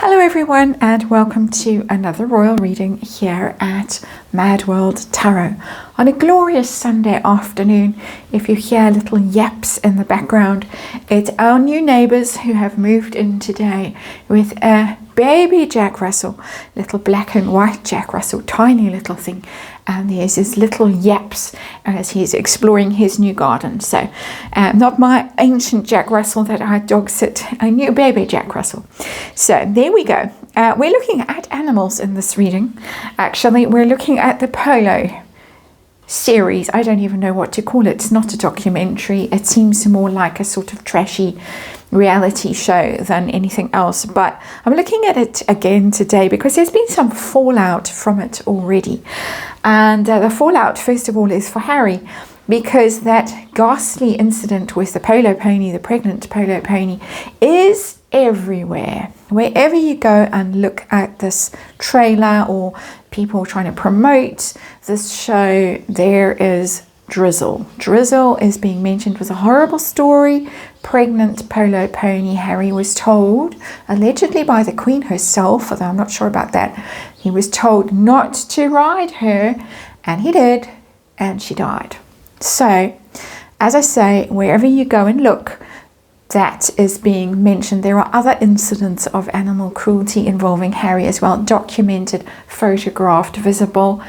Hello everyone, and welcome to another royal reading here at MadWorldTarot on a glorious Sunday afternoon. If you hear little yaps in the background, it's our new neighbours who have moved in today with a baby Jack Russell, little black and white Jack Russell, tiny little thing. And there's his little yaps as he's exploring his new garden. So not my ancient Jack Russell that I dog sit, a new baby Jack Russell. So there we go. We're looking at animals in this reading. Actually, we're looking at the Polo series. I don't even know what to call it. It's not a documentary. It seems more like a sort of trashy reality show than anything else, but I'm looking at it again today because there's been some fallout from it already. And the fallout, first of all, is for Harry, because that ghastly incident with the polo pony, the pregnant polo pony, is everywhere. Wherever you go and look at this trailer or people trying to promote this show, there is Drizzle. Drizzle is being mentioned with a horrible story. Pregnant polo pony, Harry was told, allegedly by the Queen herself, although I'm not sure about that, he was told not to ride her, and he did, and she died. So, as I say, wherever you go and look, that is being mentioned. There are other incidents of animal cruelty involving Harry as well, documented, photographed, visible.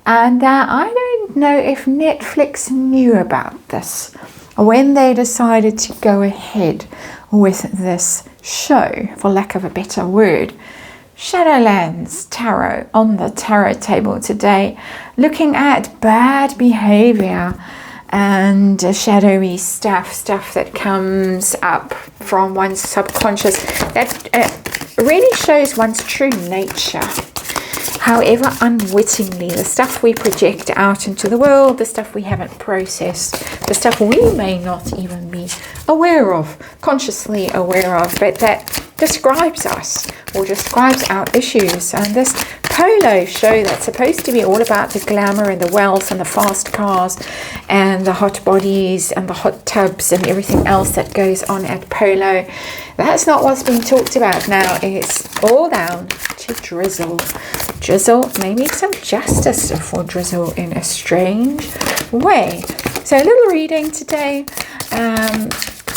And I don't know if Netflix knew about this when they decided to go ahead with this show, for lack of a better word. Shadowlands Tarot on the tarot table today, looking at bad behavior and shadowy stuff that comes up from one's subconscious that really shows one's true nature. However, unwittingly, the stuff we project out into the world, the stuff we haven't processed, the stuff we may not even be aware of, consciously aware of, but that describes us or describes our issues. And this Polo show that's supposed to be all about the glamour and the wealth and the fast cars and the hot bodies and the hot tubs and everything else that goes on at Polo, that's not what's being talked about now. It's all down to Drizzle. Drizzle, maybe some justice for Drizzle in a strange way. So a little reading today.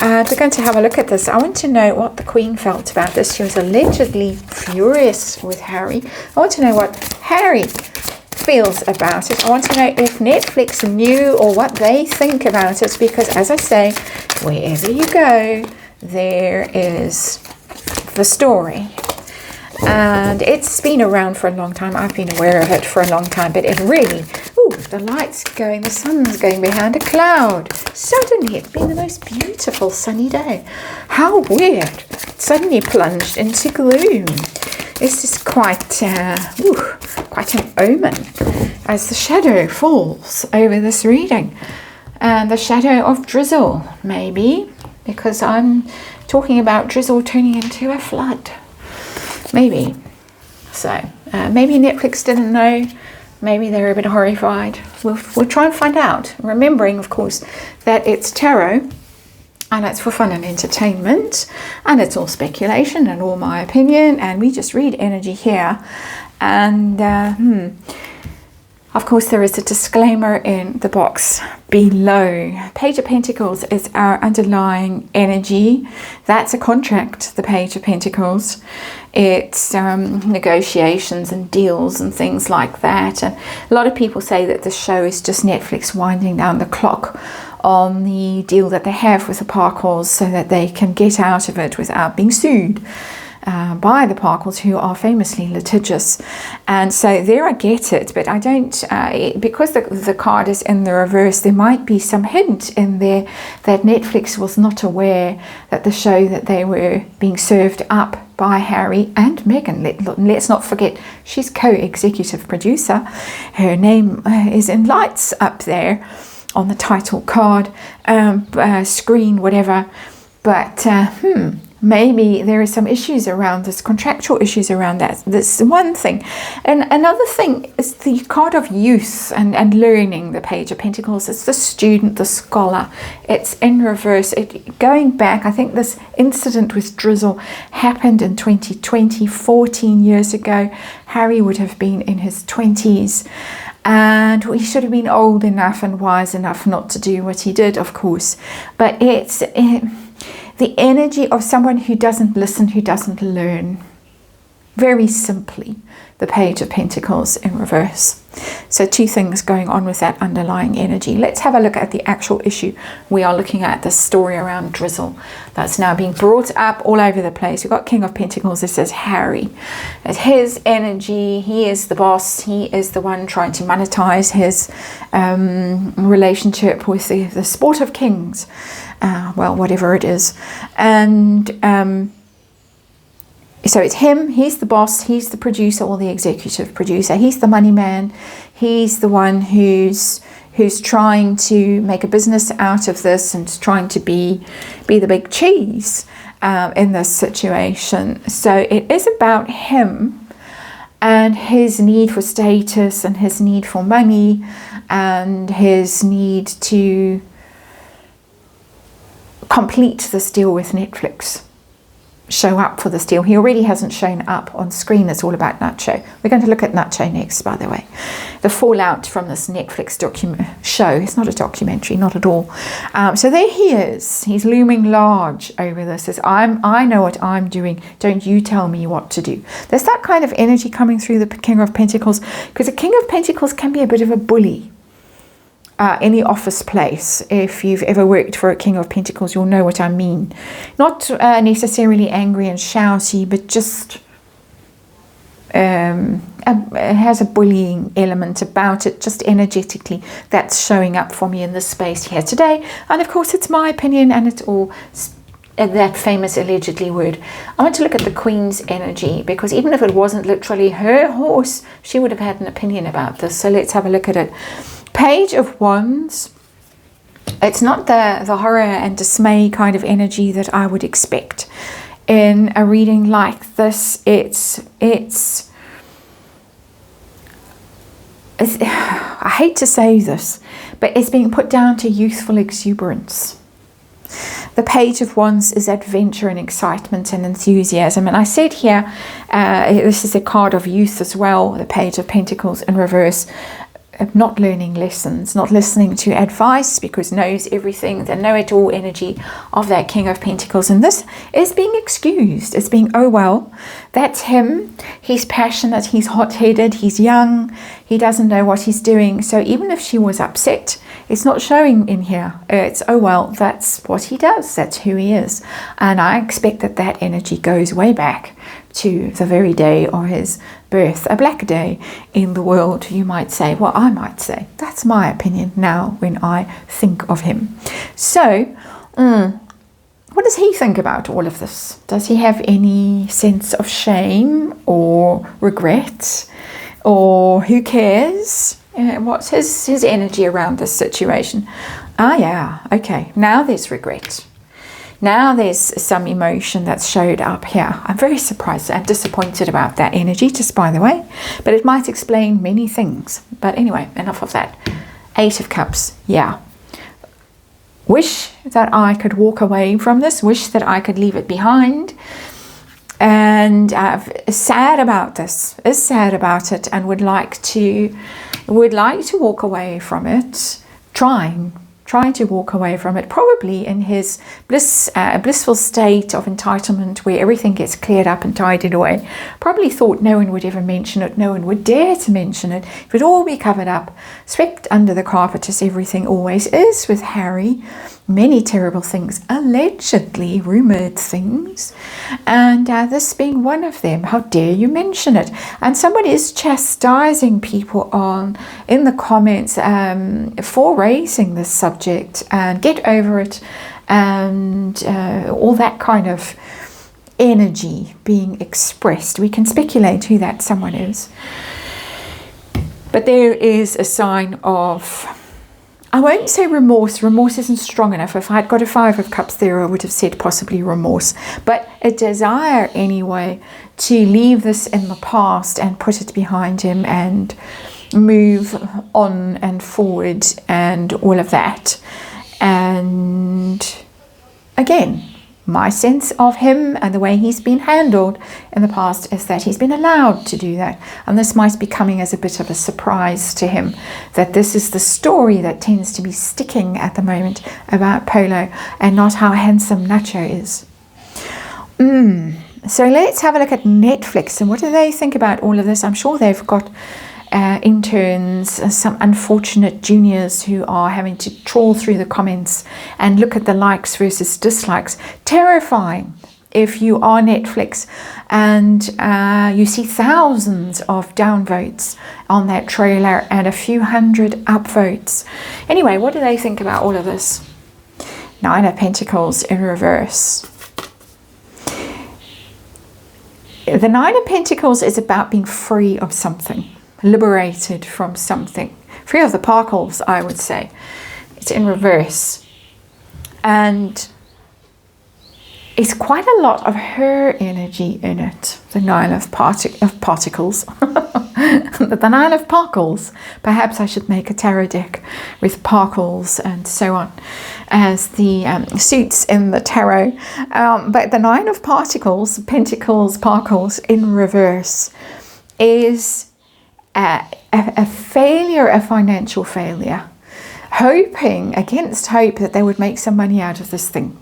We're going to have a look at this. I want to know what the Queen felt about this. She was allegedly furious with Harry. I want to know what Harry feels about it. I want to know if Netflix knew or what they think about it, because as I say, wherever you go, there is the story. And it's been around for a long time. I've been aware of it for a long time, but it really, the light's going, the sun's going behind a cloud. Suddenly, it's been the most beautiful sunny day. How weird. Suddenly plunged into gloom. This is quite an omen as the shadow falls over this reading. And the shadow of Drizzle, maybe, because I'm talking about Drizzle turning into a flood. Maybe. So, maybe Netflix didn't know. Maybe they're a bit horrified. We'll try and find out. Remembering, of course, that it's tarot and it's for fun and entertainment, and it's all speculation and all my opinion, and we just read energy here. And of course, there is a disclaimer in the box below. Page of Pentacles is our underlying energy. That's a contract, the Page of Pentacles. It's negotiations and deals and things like that. And a lot of people say that the show is just Netflix winding down the clock on the deal that they have with the Parkles so that they can get out of it without being sued by the Parkles, who are famously litigious. And so there I get it, but I don't, because the card is in the reverse, there might be some hint in there that Netflix was not aware that the show that they were being served up by Harry and Meghan. Let's not forget, she's co-executive producer. Her name is in lights up there on the title card, screen, whatever. But maybe there are some issues around this, contractual issues around that. That's one thing. And another thing is the card of youth and learning, the Page of Pentacles. It's the student, the scholar. It's in reverse. Going back, I think this incident with Drizzle happened in 2020, 14 years ago. Harry would have been in his 20s. And he should have been old enough and wise enough not to do what he did, of course. But it's the energy of someone who doesn't listen, who doesn't learn. Very simply, the Page of Pentacles in reverse. So two things going on with that underlying energy. Let's have a look at the actual issue. We are looking at the story around Drizzle that's now being brought up all over the place. We've got King of Pentacles. It says Harry. It's his energy. He is the boss. He is the one trying to monetize his relationship with the sport of kings. Well, whatever it is. And so it's him, he's the boss, he's the producer or the executive producer, he's the money man, he's the one who's trying to make a business out of this and trying to be the big cheese in this situation. So it is about him and his need for status and his need for money and his need to complete this deal with Netflix. Show up for this deal. He already hasn't shown up on screen. It's all about Nacho. We're going to look at Nacho next, by the way. The fallout from this Netflix show. It's not a documentary, not at all. So there he is. He's looming large over this. Says, I know what I'm doing. Don't you tell me what to do. There's that kind of energy coming through the King of Pentacles, because the King of Pentacles can be a bit of a bully. Any office place, if you've ever worked for a King of Pentacles, you'll know what I mean. Not necessarily angry and shouty, but just it has a bullying element about it, just energetically. That's showing up for me in this space here today. And of course, it's my opinion, and it's all that famous allegedly word. I want to look at the Queen's energy, because even if it wasn't literally her horse, she would have had an opinion about this. So let's have a look at it. Page of Wands. It's not the horror and dismay kind of energy that I would expect in a reading like this. It's I hate to say this, but it's being put down to youthful exuberance. The Page of Wands is adventure and excitement and enthusiasm. And I said here, this is a card of youth as well, the Page of Pentacles in reverse. Not learning lessons, not listening to advice, because knows everything, the know-it-all energy of that King of Pentacles. And this is being excused. It's being, oh well, that's him. He's passionate, he's hot-headed, he's young, he doesn't know what he's doing. So even if she was upset, it's not showing in here. It's, oh well, that's what he does, that's who he is. And I expect that that energy goes way back to the very day of his birth, a black day in the world, you might say. Well, I might say. That's my opinion now when I think of him. So, what does he think about all of this? Does he have any sense of shame or regret? Or who cares? What's his energy around this situation? Ah, yeah, okay. Now there's regret. Now there's some emotion that's showed up here. I'm very surprised and disappointed about that energy, just by the way. But it might explain many things. But anyway, enough of that. 8 of Cups, yeah. Wish that I could walk away from this. Wish that I could leave it behind. And sad about this. Is sad about it and would like to walk away from it. Trying to walk away from it, probably in his blissful state of entitlement where everything gets cleared up and tidied away. Probably thought no one would ever mention it, no one would dare to mention it. It would all be covered up, swept under the carpet, as everything always is with Harry. Many terrible things, allegedly rumoured things, and this being one of them. How dare you mention it? And somebody is chastising people in the comments for raising this subject, and get over it, and all that kind of energy being expressed. We can speculate who that someone is, but there is a sign of I won't say remorse. Remorse isn't strong enough. If I'd got a 5 of Cups there, I would have said possibly remorse. But a desire anyway to leave this in the past and put it behind him and move on and forward and all of that. And again, my sense of him and the way he's been handled in the past is that he's been allowed to do that. And this might be coming as a bit of a surprise to him, that this is the story that tends to be sticking at the moment about Polo and not how handsome Nacho is. So let's have a look at Netflix and what do they think about all of this. I'm sure they've got interns, some unfortunate juniors who are having to trawl through the comments and look at the likes versus dislikes. Terrifying if you are Netflix and you see thousands of downvotes on that trailer and a few hundred upvotes. Anyway, what do they think about all of this? 9 of Pentacles in reverse. The 9 of Pentacles is about being free of something, liberated from something, free of the parcels, I would say. It's in reverse, and it's quite a lot of her energy in it. The 9 of particles. The 9 of parcels. Perhaps I should make a tarot deck with parcels and so on as the suits in the tarot. But the 9 of particles, pentacles, parcels in reverse is a failure, a financial failure, hoping against hope that they would make some money out of this thing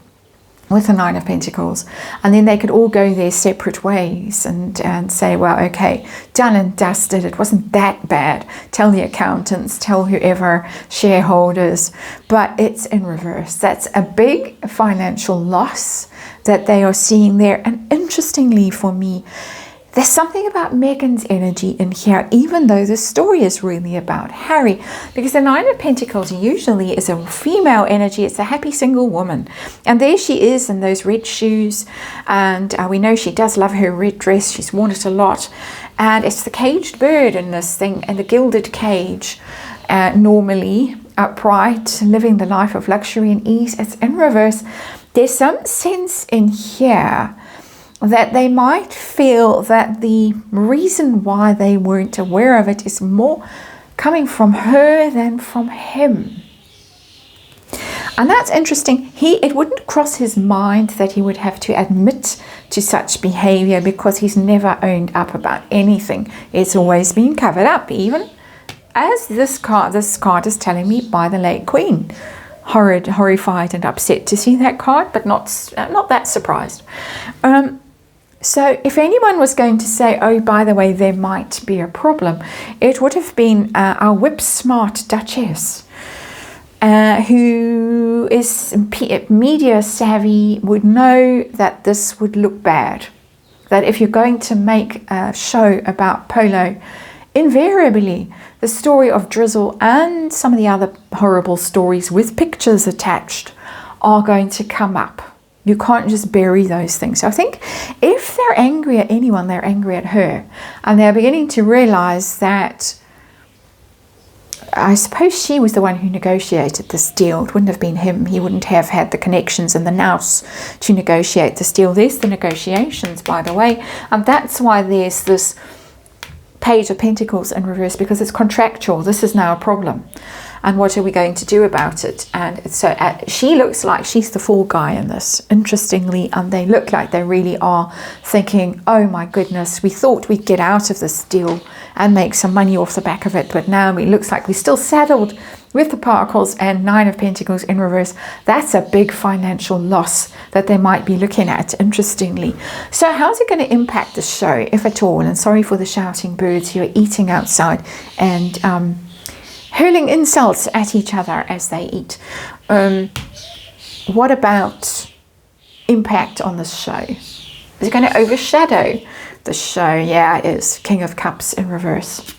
with the 9 of Pentacles, and then they could all go their separate ways and say, well, okay, done and dusted, it wasn't that bad. Tell the accountants, tell whoever, shareholders, but it's in reverse. That's a big financial loss that they are seeing there. And interestingly for me, there's something about Megan's energy in here, even though the story is really about Harry, because the 9 of Pentacles usually is a female energy. It's a happy single woman. And there she is in those red shoes. And we know she does love her red dress. She's worn it a lot. And it's the caged bird in this thing, and the gilded cage, normally upright, living the life of luxury and ease. It's in reverse. There's some sense in here that they might feel that the reason why they weren't aware of it is more coming from her than from him. And that's interesting. It wouldn't cross his mind that he would have to admit to such behavior, because he's never owned up about anything. It's always been covered up, even as this card is telling me by the late Queen. Horrified and upset to see that card, but not that surprised. So if anyone was going to say, oh, by the way, there might be a problem, it would have been our whip-smart Duchess, who is media savvy, would know that this would look bad. That if you're going to make a show about Polo, invariably the story of Drizzle and some of the other horrible stories with pictures attached are going to come up. You can't just bury those things. So I think if they're angry at anyone, they're angry at her. And they're beginning to realize that, I suppose she was the one who negotiated this deal. It wouldn't have been him. He wouldn't have had the connections and the nous to negotiate this deal. There's the negotiations, by the way. And that's why there's this Page of Pentacles in reverse, because it's contractual. This is now a problem. And what are we going to do about it? And so she looks like she's the fall guy in this, interestingly, and they look like they really are thinking, oh my goodness, we thought we'd get out of this deal and make some money off the back of it, but now it looks like we're still saddled with the Paracles and 9 of Pentacles in reverse. That's a big financial loss that they might be looking at, interestingly. So how's it going to impact the show, if at all? And sorry for the shouting birds who are eating outside and hurling insults at each other as they eat. What about impact on the show? Is it going to overshadow the show? Yeah, it is. King of Cups in reverse.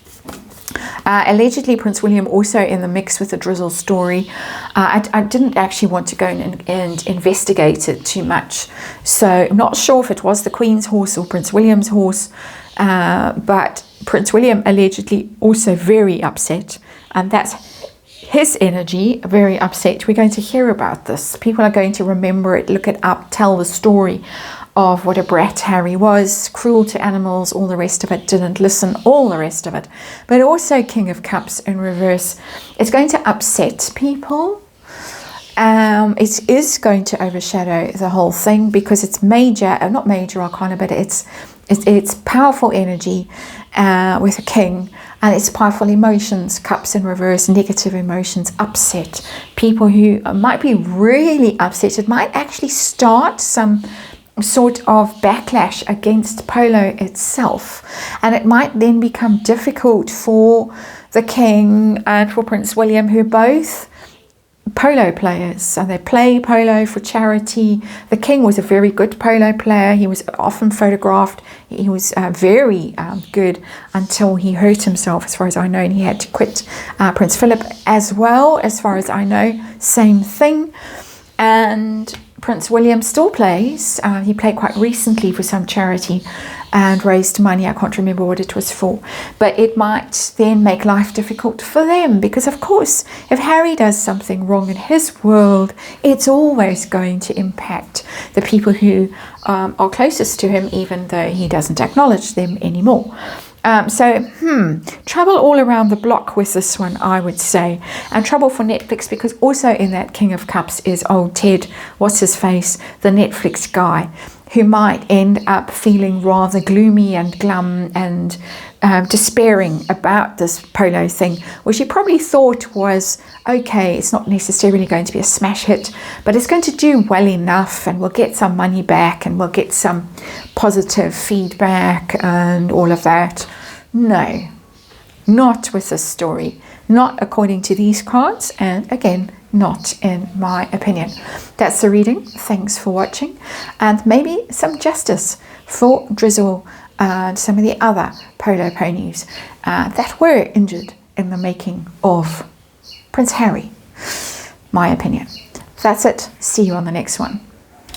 Allegedly, Prince William also in the mix with the Drizzle story. I didn't actually want to go and investigate it too much. So I'm not sure if it was the Queen's horse or Prince William's horse. But Prince William allegedly also very upset. And that's his energy, very upset. We're going to hear about this. People are going to remember it, look it up, tell the story of what a brat Harry was, cruel to animals, all the rest of it, didn't listen, all the rest of it. But also King of Cups in reverse. It's going to upset people. It is going to overshadow the whole thing because it's major, not major arcana, but it's powerful energy with a king, and it's powerful emotions, cups in reverse, negative emotions, upset. People who might be really upset. It might actually start some sort of backlash against Polo itself, and it might then become difficult for the king and for Prince William, who are both polo players, and they play polo for charity. The king was a very good polo player. He was often photographed. He was very good until he hurt himself, as far as I know, and he had to quit. Prince Philip as well, as far as I know, same thing. And Prince William still plays. He played quite recently for some charity and raised money. I can't remember what it was for, but it might then make life difficult for them, because of course if Harry does something wrong in his world, it's always going to impact the people who are closest to him, even though he doesn't acknowledge them anymore. Trouble all around the block with this one, I would say. And trouble for Netflix, because also in that King of Cups is old Ted, what's his face, the Netflix guy, who might end up feeling rather gloomy and glum and despairing about this polo thing, which he probably thought was, okay, it's not necessarily going to be a smash hit, but it's going to do well enough, and we'll get some money back, and we'll get some positive feedback and all of that. No, not with this story, not according to these cards, and again, not in my opinion. That's the reading. Thanks for watching, and maybe some justice for Drizzle and some of the other polo ponies that were injured in the making of Prince Harry. My opinion. That's it. See you on the next one.